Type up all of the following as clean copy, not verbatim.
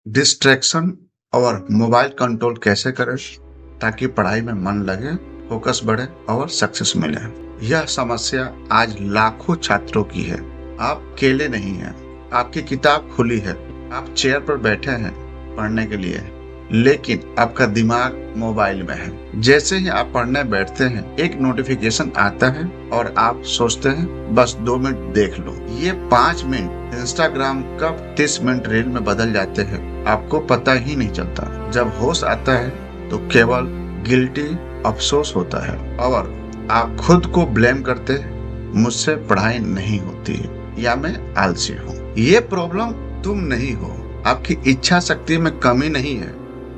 Distraction और mobile control कैसे करें ताकि पढ़ाई में मन लगे, फोकस बढ़े और सक्सेस मिले। यह समस्या आज लाखों छात्रों की है। आप अकेले नहीं हैं। आपकी किताब खुली है, आप चेयर पर बैठे हैं पढ़ने के लिए, लेकिन आपका दिमाग मोबाइल में है। जैसे ही आप पढ़ने बैठते हैं, एक नोटिफिकेशन आता है और आप सोचते हैं बस 2 मिनट देख लो। ये 5 मिनट इंस्टाग्राम कब 30 मिनट रील में बदल जाते हैं आपको पता ही नहीं चलता। जब होश आता है तो केवल गिल्टी अफसोस होता है और आप खुद को ब्लेम करते हैं, मुझसे पढ़ाई नहीं होती है या मैं आलसी हूँ। ये प्रॉब्लम तुम नहीं हो, आपकी इच्छा शक्ति में कमी नहीं है।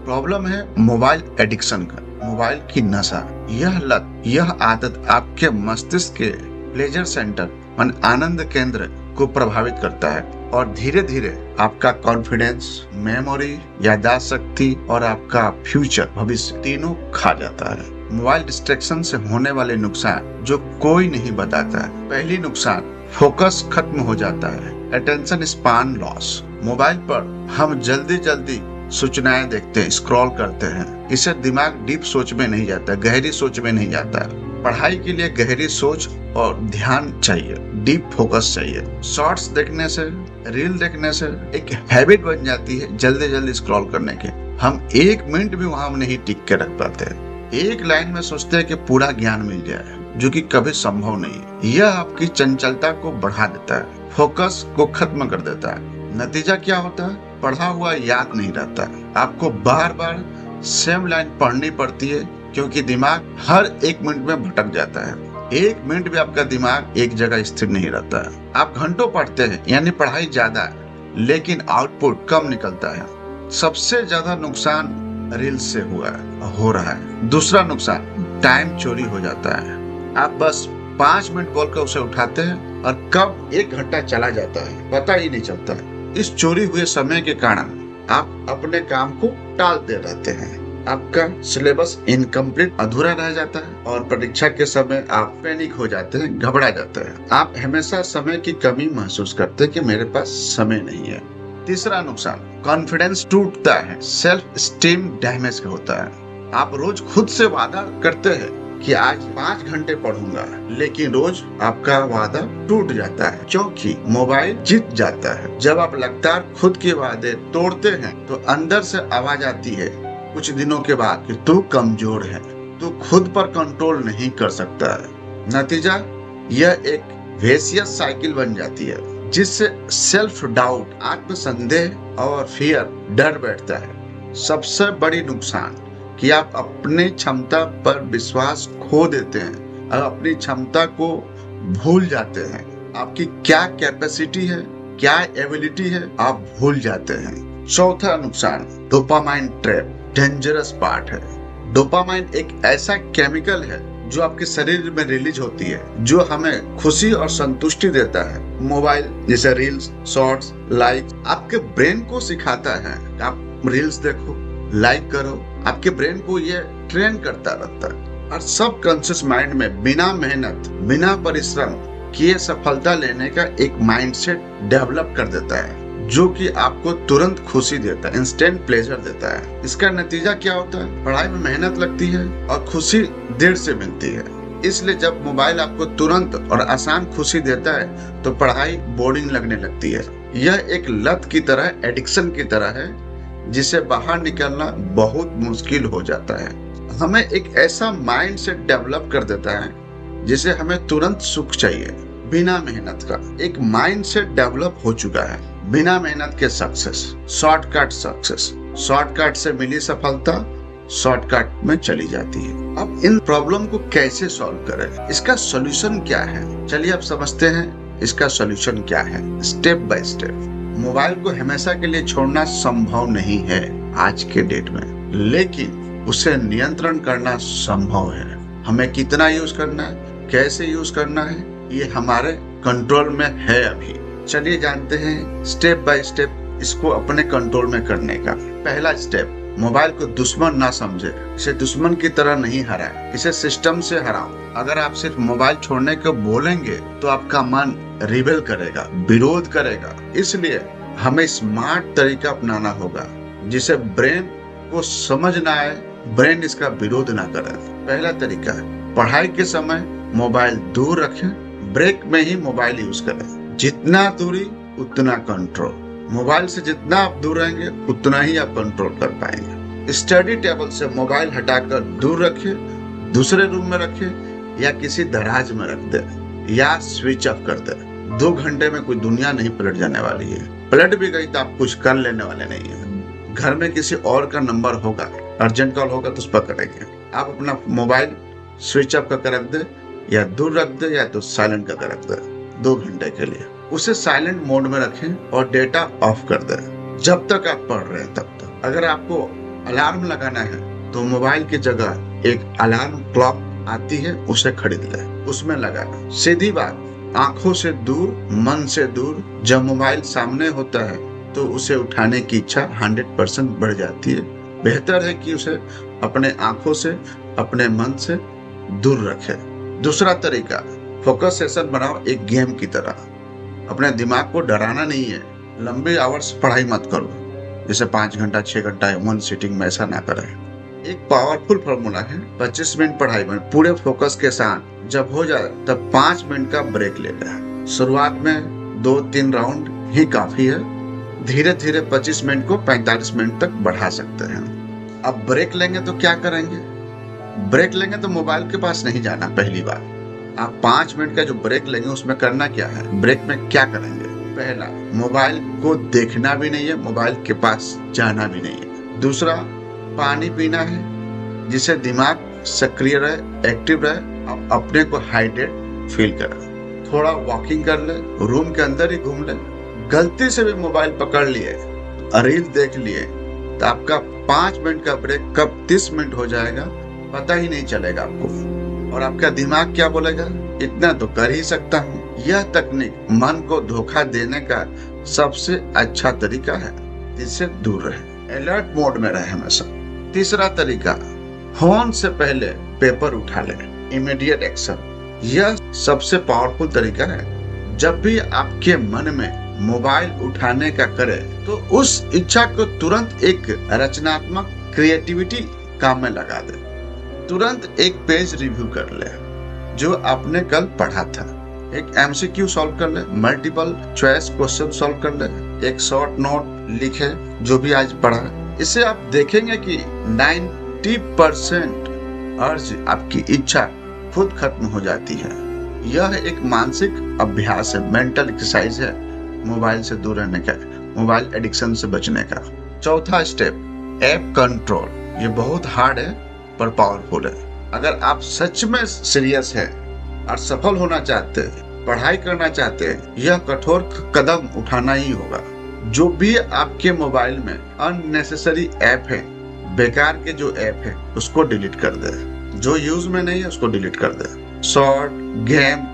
प्रॉब्लम है मोबाइल एडिक्शन का, मोबाइल की नशा। यह लत, यह आदत आपके मस्तिष्क के प्लेजर सेंटर मन आनंद केंद्र को प्रभावित करता है और धीरे धीरे आपका कॉन्फिडेंस, मेमोरी, याददाश्त शक्ति और आपका फ्यूचर, भविष्य तीनों खा जाता है। मोबाइल डिस्ट्रैक्शन से होने वाले नुकसान जो कोई नहीं बताता है। पहली नुकसान, फोकस खत्म हो जाता है, अटेंशन स्पान लॉस। मोबाइल पर हम जल्दी सूचनाएं देखते हैं, स्क्रॉल करते हैं। इससे दिमाग डीप सोच में नहीं जाता, गहरी सोच में नहीं जाता। पढ़ाई के लिए गहरी सोच और ध्यान चाहिए, डीप फोकस चाहिए। शॉर्ट्स देखने से, रील देखने से एक हैबिट बन जाती है जल्दी स्क्रॉल करने के। हम 1 मिनट भी वहां नहीं टिक के रख पाते। एक लाइन में सोचते हैं कि पूरा ज्ञान मिल जाए, जो कि कभी संभव नहीं है। यह आपकी चंचलता को बढ़ा देता है, फोकस को खत्म कर देता है। नतीजा क्या होता है? पढ़ा हुआ याद नहीं रहता। आपको बार बार सेम लाइन पढ़नी पड़ती है क्योंकि दिमाग हर 1 मिनट में भटक जाता है। 1 मिनट भी आपका दिमाग एक जगह स्थिर नहीं रहता है। आप घंटों पढ़ते हैं, यानी पढ़ाई ज्यादा है, लेकिन आउटपुट कम निकलता है। सबसे ज्यादा नुकसान रील्स से हो रहा है। दूसरा नुकसान, टाइम चोरी हो जाता है। आप बस 5 मिनट बोलकर उसे उठाते हैं और कब 1 घंटा चला जाता है पता ही नहीं चलता है। इस चोरी हुए समय के कारण आप अपने काम को टालते रहते हैं। आपका सिलेबस इनकम्प्लीट, अधूरा रह जाता है और परीक्षा के समय आप पैनिक हो जाते हैं, घबरा जाते हैं। आप हमेशा समय की कमी महसूस करते हैं कि मेरे पास समय नहीं है। तीसरा नुकसान, कॉन्फिडेंस टूटता है, सेल्फ स्टीम डैमेज होता है। आप रोज खुद से वादा करते हैं कि आज 5 घंटे पढ़ूंगा, लेकिन रोज आपका वादा टूट जाता है क्योंकि मोबाइल जीत जाता है। जब आप लगातार खुद के वादे तोड़ते हैं तो अंदर से आवाज आती है कुछ दिनों के बाद कि तू कमजोर है, तू खुद पर कंट्रोल नहीं कर सकता है। नतीजा, यह एक वेशियस साइकिल बन जाती है जिससे सेल्फ डाउट, आत्मसंदेह और फियर, डर बैठता है। सबसे बड़ी नुकसान कि आप अपनी क्षमता पर विश्वास खो देते हैं और अपनी क्षमता को भूल जाते हैं। आपकी क्या कैपेसिटी है, क्या एबिलिटी है, आप भूल जाते हैं। चौथा नुकसान, डोपामाइन ट्रैप, डेंजरस पार्ट है। डोपामाइन एक ऐसा केमिकल है जो आपके शरीर में रिलीज होती है, जो हमें खुशी और संतुष्टि देता है। मोबाइल जैसे रील्स, शॉर्ट्स, लाइक आपके ब्रेन को सिखाता है आप रील्स देखो, लाइक करो। आपके ब्रेन को ये ट्रेन करता रहता है और सब कॉन्शियस माइंड में बिना मेहनत, बिना परिश्रम किए सफलता लेने का एक माइंडसेट डेवलप कर देता है, जो कि आपको तुरंत खुशी देता है, इंस्टेंट प्लेजर देता है। इसका नतीजा क्या होता है? पढ़ाई में मेहनत लगती है और खुशी देर से मिलती है। इसलिए जब मोबाइल आपको तुरंत और आसान खुशी देता है तो पढ़ाई बोरिंग लगने लगती है। यह एक लत की तरह, एडिक्शन की तरह है जिसे बाहर निकलना बहुत मुश्किल हो जाता है। हमें एक ऐसा माइंड सेट डेवलप कर देता है जिसे हमें तुरंत सुख चाहिए, बिना मेहनत का। एक माइंड सेट डेवलप हो चुका है, बिना मेहनत के सक्सेस, शॉर्टकट सक्सेस। शॉर्टकट से मिली सफलता शॉर्टकट में चली जाती है। अब इन प्रॉब्लम को कैसे सॉल्व करें, इसका सॉल्यूशन क्या है? चलिए अब समझते हैं इसका सॉल्यूशन क्या है, स्टेप बाय स्टेप। मोबाइल को हमेशा के लिए छोड़ना संभव नहीं है आज के डेट में, लेकिन उसे नियंत्रण करना संभव है। हमें कितना यूज करना है, कैसे यूज करना है, ये हमारे कंट्रोल में है अभी। चलिए जानते हैं स्टेप बाय स्टेप इसको अपने कंट्रोल में करने का। पहला स्टेप, मोबाइल को दुश्मन ना समझे, इसे दुश्मन की तरह नहीं हराए, इसे सिस्टम से हराओ। अगर आप सिर्फ मोबाइल छोड़ने को बोलेंगे तो आपका मन रिबेल करेगा, विरोध करेगा। इसलिए हमें स्मार्ट तरीका अपनाना होगा जिसे ब्रेन को समझ ना आए, ब्रेन इसका विरोध ना करे। पहला तरीका है पढ़ाई के समय मोबाइल दूर रखें, ब्रेक में ही मोबाइल यूज करें। जितना दूरी उतना कंट्रोल। मोबाइल से जितना आप दूर रहेंगे उतना ही आप कंट्रोल कर पाएंगे। स्टडी टेबल से मोबाइल हटाकर दूर रखें, दूसरे रूम में रखें या किसी दराज में रख दे या स्विच ऑफ कर दे। 2 घंटे में कोई दुनिया नहीं पलट जाने वाली है। पलट भी गई तो आप कुछ कर लेने वाले नहीं है। घर में किसी और का नंबर होगा, अर्जेंट कॉल होगा तो उस पर करेंगे। आप अपना मोबाइल स्विच ऑफ करके रख दे या दूर रख दे या तो साइलेंट करके रख दे 2 घंटे के लिए। उसे साइलेंट मोड में रखें और डेटा ऑफ कर दे जब तक आप पढ़ रहे हैं तब तक। अगर आपको अलार्म लगाना है तो मोबाइल की जगह एक अलार्म क्लॉक आती है, उसे खरीद ले, उसमें लगाना। सीधी बात, आंखों से दूर, मन से दूर। जब मोबाइल सामने होता है तो उसे उठाने की इच्छा 100% बढ़ जाती है। बेहतर है कि उसे अपने आंखों से, अपने मन से दूर रखे। दूसरा तरीका, फोकस सेशन बनाओ एक गेम की तरह। अपने दिमाग को डराना नहीं है। लंबे आवर्स पढ़ाई मत करो, जैसे 5 घंटा 6 घंटा 1 सीटिंग में, ऐसा ना करें। एक पावरफुल फॉर्मूला है, 25 मिनट पढ़ाई में पूरे फोकस के साथ जब हो जाए तब 5 मिनट का ब्रेक ले लें। शुरुआत में 2-3 राउंड ही काफी है। धीरे धीरे 25 मिनट को 45 मिनट तक बढ़ा सकते हैं। अब ब्रेक लेंगे तो क्या करेंगे? ब्रेक लेंगे तो मोबाइल के पास नहीं जाना। पहली बार आप 5 मिनट का जो ब्रेक लेंगे उसमें करना क्या है? ब्रेक में क्या करेंगे? पहला, मोबाइल को देखना भी नहीं है, मोबाइल के पास जाना भी नहीं है। दूसरा, पानी पीना है जिससे दिमाग सक्रिय रहे, एक्टिव रहे, अपने को हाइड्रेट फील करे। थोड़ा वॉकिंग कर ले, रूम के अंदर ही घूम ले। गलती से भी मोबाइल पकड़ लिए, रील देख लिए तो आपका 5 मिनट का ब्रेक कब 30 मिनट हो जाएगा पता ही नहीं चलेगा आपको। और आपका दिमाग क्या बोलेगा? इतना तो कर ही सकता हूँ। यह तकनीक मन को धोखा देने का सबसे अच्छा तरीका है, जिससे दूर रहे, अलर्ट मोड में रहे हमेशा। तीसरा तरीका, फोन से पहले पेपर उठा ले, इमीडिएट एक्शन। यह सबसे पावरफुल तरीका है। जब भी आपके मन में मोबाइल उठाने का करे तो उस इच्छा को तुरंत एक रचनात्मक क्रिएटिविटी काम में लगा दे। तुरंत एक पेज रिव्यू कर ले जो आपने कल पढ़ा था, एक एमसीक्यू सॉल्व कर ले, मल्टीपल चॉइस क्वेश्चन सॉल्व कर ले, एक शॉर्ट नोट लिखे जो भी आज पढ़ा। इससे आप देखेंगे कि 90% अर्ज, आपकी इच्छा खुद खत्म हो जाती है। यह एक मानसिक अभ्यास है, मेंटल एक्सरसाइज है मोबाइल से दूर रहने का, मोबाइल एडिक्शन से बचने का। चौथा स्टेप, ऐप कंट्रोल। ये बहुत हार्ड है पर पावरफुल है। अगर आप सच में सीरियस है और सफल होना चाहते हैं, पढ़ाई करना चाहते हैं, यह कठोर कदम उठाना ही होगा। जो भी आपके मोबाइल में अननेसेसरी ऐप है, बेकार के जो ऐप है, उसको डिलीट कर दे। जो यूज में नहीं है उसको डिलीट कर दे। शॉर्ट, गेम,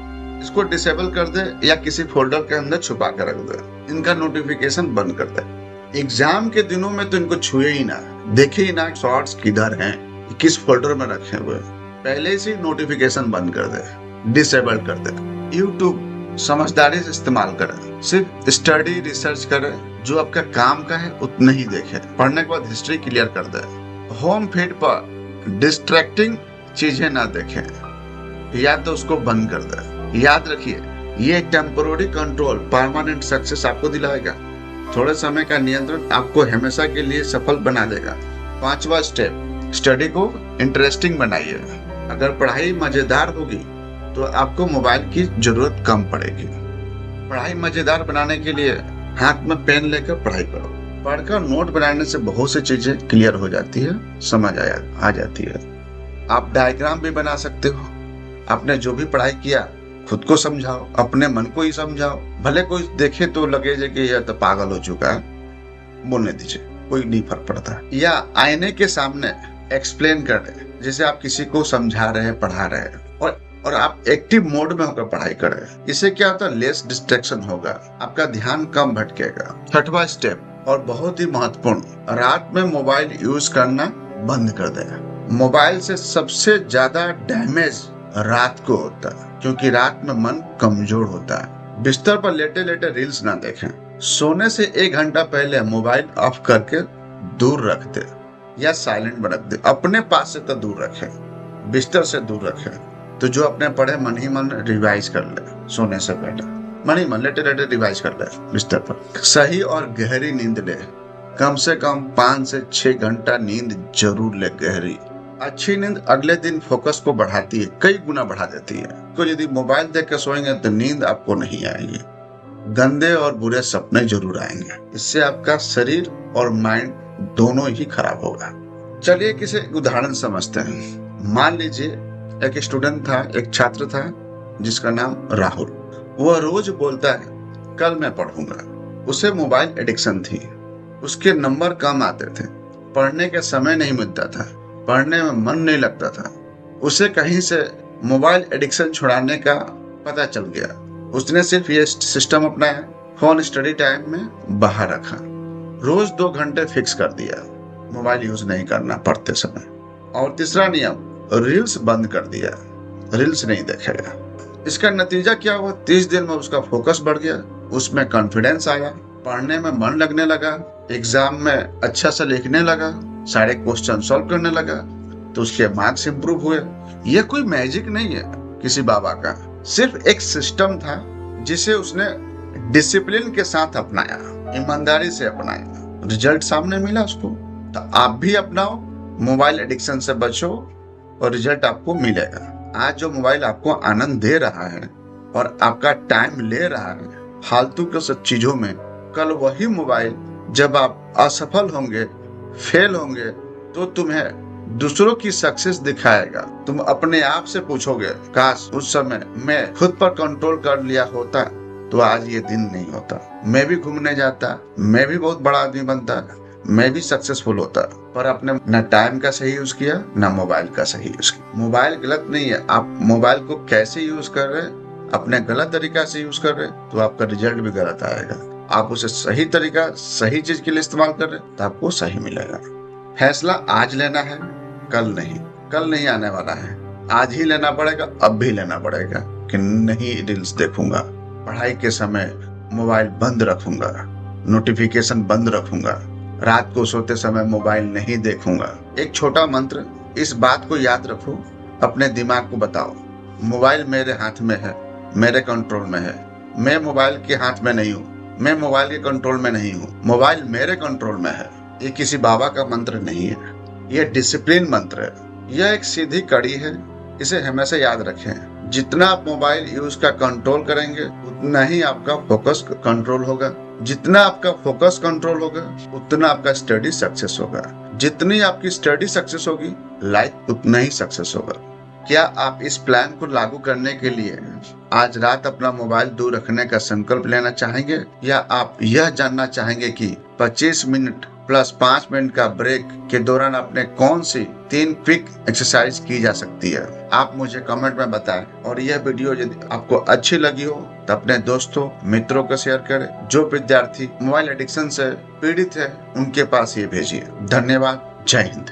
इसको डिसेबल कर दे या किसी फोल्डर के अंदर छुपा कर रख दे। इनका नोटिफिकेशन बंद कर दे। एग्जाम के दिनों में तो इनको छुए ही ना, देखे ही ना शॉर्ट्स किधर हैं, किस फोल्डर में रखे हुए। पहले से नोटिफिकेशन बंद कर दे, डिसेबल कर दे। यूट्यूब समझदारी से इस्तेमाल करें, सिर्फ स्टडी रिसर्च करें, जो आपका काम का है उतना ही देखे। पढ़ने के बाद हिस्ट्री क्लियर कर दे। होम फीड पर डिस्ट्रैक्टिंग चीजें ना देखें या तो उसको बंद कर दे। याद रखिए, ये टेम्पोररी कंट्रोल परमानेंट सक्सेस आपको दिलाएगा। थोड़े समय का नियंत्रण आपको हमेशा के लिए सफल बना देगा। 5वां स्टेप, स्टडी को इंटरेस्टिंग बनाइए। अगर पढ़ाई मजेदार होगी तो आपको मोबाइल की जरूरत कम पड़ेगी। पढ़ाई मजेदार बनाने के लिए हाथ में पेन लेकर पढ़ाई करो। पढ़कर नोट बनाने से बहुत सी चीजें क्लियर हो जाती है, समझ आ जाती है। आप डायग्राम भी बना सकते हो। आपने जो भी पढ़ाई किया खुद को समझाओ, अपने मन को ही समझाओ। भले कोई देखे तो लगे कि यह तो पागल हो चुका है, बोलने दीजिए, कोई नहीं फर्क पड़ता। या आईने के सामने एक्सप्लेन कर रहे, जैसे आप किसी को समझा रहे हैं, पढ़ा रहे हैं, और आप एक्टिव मोड में होकर पढ़ाई कर रहे हैं। इससे क्या होता है? लेस डिस्ट्रैक्शन होगा, आपका ध्यान कम भटकेगा। 6वां स्टेप और बहुत ही महत्वपूर्ण, रात में मोबाइल यूज करना बंद कर देना। मोबाइल से सबसे ज्यादा डैमेज रात को होता है, क्योंकि रात में मन कमजोर होता है। बिस्तर पर लेटे लेटे रील्स ना देखें, सोने से 1 घंटा पहले मोबाइल ऑफ करके दूर रख दे या साइलेंट में रख दे। अपने पास से तो दूर रखे, बिस्तर से दूर रखे। तो जो अपने पढ़े मन ही मन रिवाइज कर ले, सोने से पहले मन ही मन लेटे लेटे रिवाइज कर ले बिस्तर पर। सही और गहरी नींद ले, कम से कम 5 से 6 घंटा नींद जरूर ले गहरी। अच्छी नींद अगले दिन फोकस को बढ़ाती है, कई गुना बढ़ा देती है। तो यदि मोबाइल देख कर सोएंगे तो नींद आपको नहीं आएगी, गंदे और बुरे सपने जरूर आएंगे। इससे आपका शरीर और माइंड दोनों ही खराब होगा। चलिए किसी उदाहरण समझते हैं। मान लीजिए एक स्टूडेंट था, एक छात्र था जिसका नाम राहुल। वह रोज बोलता है कल मैं पढ़ूंगा। उसे मोबाइल एडिक्शन थी, उसके नंबर कम आते थे, पढ़ने के समय नहीं मिलता था, पढ़ने में मन नहीं लगता था। उसे कहीं से मोबाइल एडिक्शन छुड़ाने का पता चल गया। उसने सिर्फ ये सिस्टम अपनाया, फोन स्टडी टाइम में बाहर रखा, रोज 2 घंटे फिक्स कर दिया मोबाइल यूज नहीं करना पढ़ते समय। और तीसरा नियम, रील्स बंद कर दिया, रील्स नहीं देखेगा। इसका नतीजा क्या हुआ? 30 दिन में उसका फोकस बढ़ गया, उसमें कॉन्फिडेंस आया, पढ़ने में मन लगने लगा, एग्जाम में अच्छा से लिखने लगा, सारे क्वेश्चन सॉल्व करने लगा, तो उसके मार्क्स इंप्रूव हुए। ये कोई मैजिक नहीं है किसी बाबा का, सिर्फ एक सिस्टम था जिसे उसने डिसिप्लिन के साथ अपनाया, ईमानदारी से अपनाया, रिजल्ट सामने मिला उसको। तो आप भी अपनाओ, मोबाइल एडिक्शन से बचो और रिजल्ट आपको मिलेगा। आज जो मोबाइल आपको आनंद दे रहा है और आपका टाइम ले रहा है फालतू के सब चीजों में, कल वही मोबाइल जब आप असफल होंगे, फेल होंगे, तो तुम्हें दूसरों की सक्सेस दिखाएगा। तुम अपने आप से पूछोगे काश उस समय मैं खुद पर कंट्रोल कर लिया होता तो आज ये दिन नहीं होता, मैं भी घूमने जाता, मैं भी बहुत बड़ा आदमी बनता, मैं भी सक्सेसफुल होता। पर आपने न टाइम का सही यूज किया, न मोबाइल का सही यूज किया। मोबाइल गलत नहीं है, आप मोबाइल को कैसे यूज कर रहे हैं, अपने गलत तरीका से यूज कर रहे हैं तो आपका रिजल्ट भी गलत आएगा। आप उसे सही तरीका, सही चीज के लिए इस्तेमाल कर रहे हैं तो आपको सही मिलेगा। फैसला आज लेना है, कल नहीं आने वाला है। आज ही लेना पड़ेगा, अब भी लेना पड़ेगा कि नहीं रील्स देखूंगा, पढ़ाई के समय मोबाइल बंद रखूंगा, नोटिफिकेशन बंद रखूंगा, रात को सोते समय मोबाइल नहीं देखूंगा। एक छोटा मंत्र, इस बात को याद रखो, अपने दिमाग को बताओ मोबाइल मेरे हाथ में है, मेरे कंट्रोल में है, मैं मोबाइल के हाथ में नहीं हूँ, मैं मोबाइल के कंट्रोल में नहीं हूँ, मोबाइल मेरे कंट्रोल में है। ये किसी बाबा का मंत्र नहीं है, यह डिसिप्लिन मंत्र है। यह एक सीधी कड़ी है, इसे हमेशा याद रखें। जितना आप मोबाइल यूज का कंट्रोल करेंगे उतना ही आपका फोकस कंट्रोल होगा, जितना आपका फोकस कंट्रोल होगा उतना आपका स्टडी सक्सेस होगा, जितनी आपकी स्टडी सक्सेस होगी लाइफ उतना ही सक्सेस होगा। क्या आप इस प्लान को लागू करने के लिए आज रात अपना मोबाइल दूर रखने का संकल्प लेना चाहेंगे, या आप यह जानना चाहेंगे कि 25 मिनट प्लस 5 मिनट का ब्रेक के दौरान आपने कौन सी 3 क्विक एक्सरसाइज की जा सकती है? आप मुझे कमेंट में बताएं। और यह वीडियो यदि आपको अच्छी लगी हो तो अपने दोस्तों, मित्रों को शेयर करें। जो विद्यार्थी मोबाइल एडिक्शन से पीड़ित है उनके पास ये भेजिए। धन्यवाद। जय हिंद।